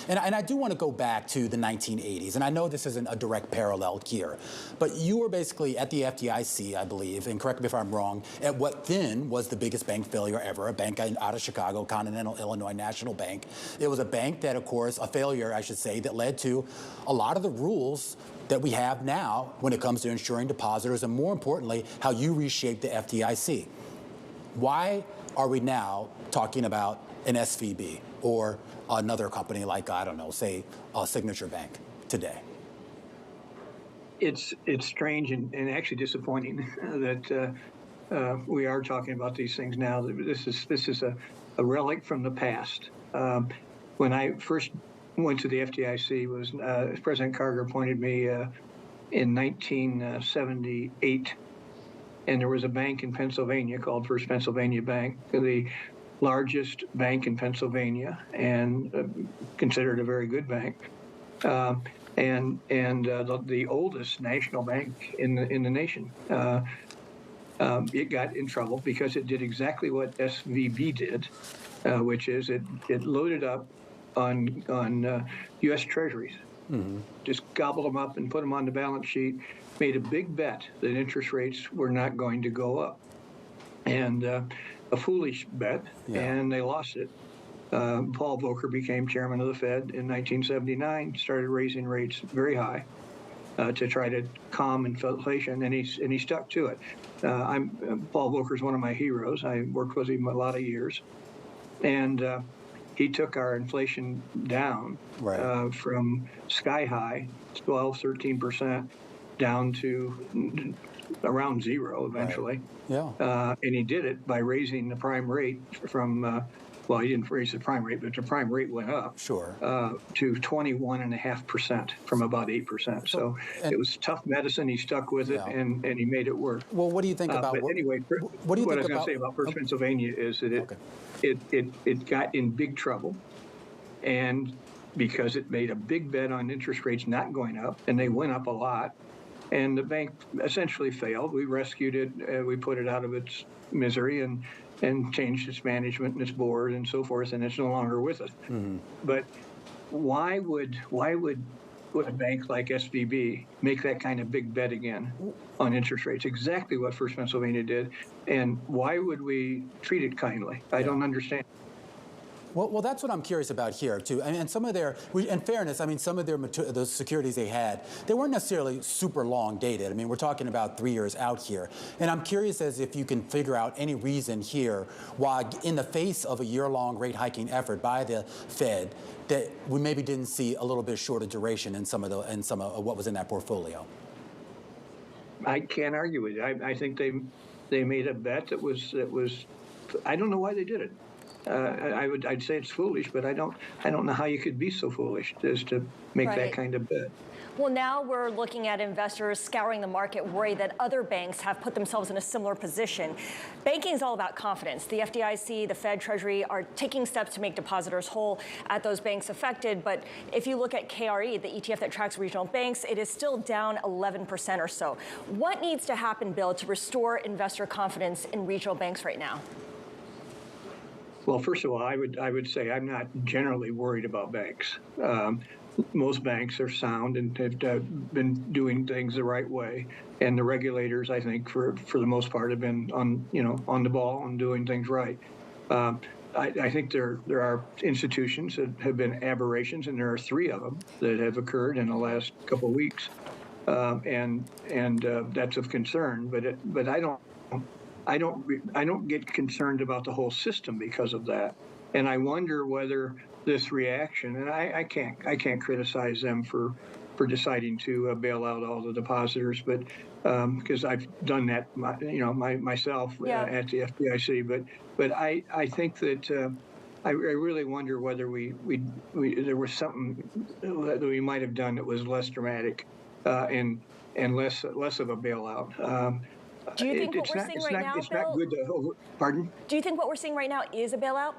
And I do want to go back to the 1980s, and I know this isn't a direct parallel here, but you were basically at the FDIC, I believe, and correct me if I'm wrong, at what then was the biggest bank failure ever, a bank out of Chicago, Continental Illinois National Bank. It was a bank that, of course, a failure, I should say, that led to a lot of the rules that we have now when it comes to insuring depositors, and more importantly, how you reshaped the FDIC. Why are we now talking about an SVB or another company like, I don't know, say, Signature Bank today? It's strange and actually disappointing that we are talking about these things now. This is a relic from the past. When I first went to the FDIC, President Carter appointed me in 1978, and there was a bank in Pennsylvania called First Pennsylvania Bank, the largest bank in Pennsylvania, and considered a very good bank, and the oldest national bank in the nation. It got in trouble because it did exactly what SVB did, which is it loaded up on U.S. Treasuries, just gobbled them up and put them on the balance sheet, made a big bet that interest rates were not going to go up, and a foolish bet, and they lost it. Paul Volcker became chairman of the Fed in 1979, started raising rates very high to try to calm inflation, and he stuck to it. Paul Volcker's one of my heroes. I worked with him a lot of years, and he took our inflation down from sky high, 12, 13%, down to around zero eventually. And he did it by raising the prime rate from, well, he didn't raise the prime rate, but the prime rate went up to 21.5% from about 8%. So it was tough medicine. He stuck with it, and he made it work. Well, what do you think about? But anyway, what I was going to say about First Pennsylvania is that it got in big trouble, and because it made a big bet on interest rates not going up, and they went up a lot, and the bank essentially failed. We rescued it, we put it out of its misery, and changed its management and its board and so forth, and it's no longer with us. But why would a bank like SVB make that kind of big bet again on interest rates? Exactly what First Pennsylvania did, and why would we treat it kindly? I don't understand. Well, that's what I'm curious about here, too. And some of their, in fairness, I mean, some of the securities they had, they weren't necessarily super long dated. I mean, we're talking about 3 years out here. And I'm curious as if you can figure out any reason here why, in the face of a year-long rate hiking effort by the Fed, that we maybe didn't see a little bit shorter duration in some of what was in that portfolio. I can't argue with it. I think they made a bet that was. I don't know why they did it. I'd say it's foolish, but I don't know how you could be so foolish as to make that kind of bet. Well, now we're looking at investors scouring the market, worried that other banks have put themselves in a similar position. Banking is all about confidence. The FDIC, the Fed, Treasury are taking steps to make depositors whole at those banks affected. But if you look at KRE, the ETF that tracks regional banks, it is still down 11% or so. What needs to happen, Bill, to restore investor confidence in regional banks right now? Well, first of all, I would say I'm not generally worried about banks. Most banks are sound and have been doing things the right way, and the regulators, I think, for the most part, have been on the ball and doing things right. I think there are institutions that have been aberrations, and there are 3 of them that have occurred in the last couple of weeks, and that's of concern. But I don't get concerned about the whole system because of that, and I wonder whether this reaction, and I can't criticize them for deciding to bail out all the depositors, but because I've done that myself at the FDIC, but I think that I really wonder whether there was something that we might have done that was less dramatic and less of a bailout. Do you think what we're seeing right now, it's not good to, pardon? Do you think what we're seeing right now is a bailout?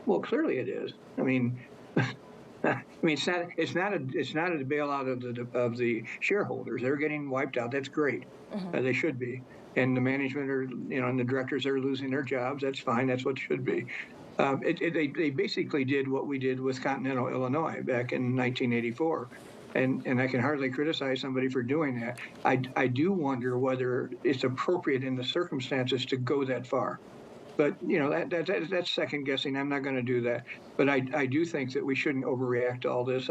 Well, clearly it is. I mean, it's not a bailout of the shareholders. They're getting wiped out. That's great. They should be. And the management and the directors are losing their jobs. That's fine. That's what should be. They basically did what we did with Continental Illinois back in 1984. And I can hardly criticize somebody for doing that. I do wonder whether it's appropriate in the circumstances to go that far. But that's second guessing. I'm not going to do that. But I do think that we shouldn't overreact to all this.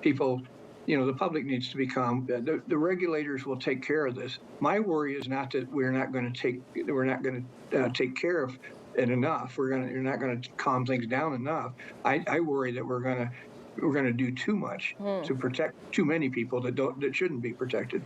People, the public needs to be calm. The regulators will take care of this. My worry is not that we're not going to take care of it enough. You're not going to calm things down enough. I worry that we're going to do too much to protect too many people that shouldn't be protected.